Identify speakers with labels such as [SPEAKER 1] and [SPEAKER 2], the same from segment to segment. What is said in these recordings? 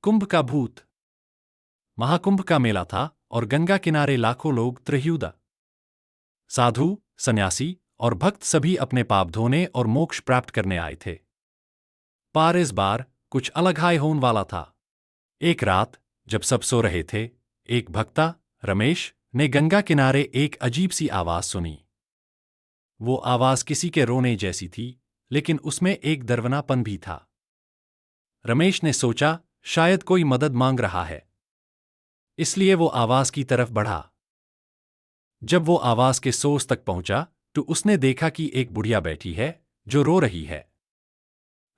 [SPEAKER 1] कुंभ का भूत। महाकुंभ का मेला था और गंगा किनारे लाखों लोग त्रियुदा साधु, सन्यासी और भक्त सभी अपने पाप धोने और मोक्ष प्राप्त करने आए थे। पर इस बार कुछ अलग ही होने वाला था। एक रात जब सब सो रहे थे, एक भक्ता रमेश ने गंगा किनारे एक अजीब सी आवाज सुनी। वो आवाज किसी के रोने जैसी थी, लेकिन उसमें एक दरवनापन भी था। रमेश ने सोचा शायद कोई मदद मांग रहा है, इसलिए वो आवाज की तरफ बढ़ा। जब वो आवाज के सोर्स तक पहुंचा तो उसने देखा कि एक बुढ़िया बैठी है जो रो रही है।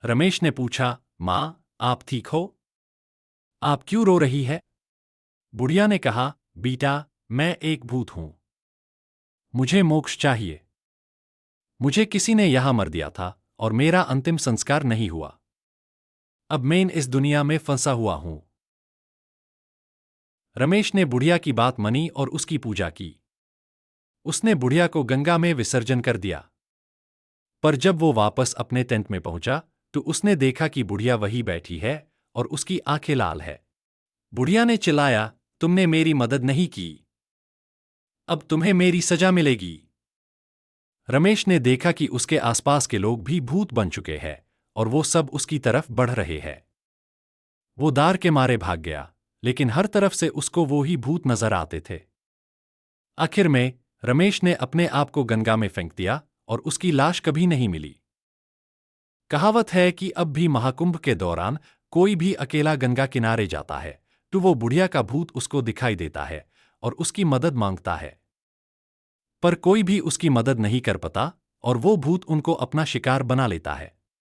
[SPEAKER 1] रमेश ने पूछा, मां, आप ठीक हो? आप क्यों रो रही है? बुढ़िया ने कहा, बेटा, मैं एक भूत हूं। मुझे मोक्ष चाहिए। मुझे किसी ने यहां मर दिया था और मेरा अंतिम संस्कार नहीं हुआ। अब मैं इस दुनिया में फंसा हुआ हूं। रमेश ने बुढ़िया की बात मानी और उसकी पूजा की। उसने बुढ़िया को गंगा में विसर्जन कर दिया। पर जब वो वापस अपने टेंट में पहुंचा तो उसने देखा कि बुढ़िया वहीं बैठी है और उसकी आंखें लाल है। बुढ़िया ने चिल्लाया, तुमने मेरी मदद नहीं की। अब तुम्हें मेरी सजा मिलेगी। रमेश ने देखा कि उसके आसपास के लोग भी भूत बन चुके हैं और वो सब उसकी तरफ बढ़ रहे हैं। वो डर के मारे भाग गया, लेकिन हर तरफ से उसको वो ही भूत नजर आते थे। आखिर में रमेश ने अपने आप को गंगा में फेंक दिया और उसकी लाश कभी नहीं मिली। कहावत है कि अब भी महाकुंभ के दौरान कोई भी अकेला गंगा किनारे जाता है तो वो बुढ़िया का भूत उसको दिखाई देता है और उसकी मदद मांगता है। पर कोई भी उसकी मदद नहीं कर पाता और वो भूत उनको अपना शिकार बना लेता है।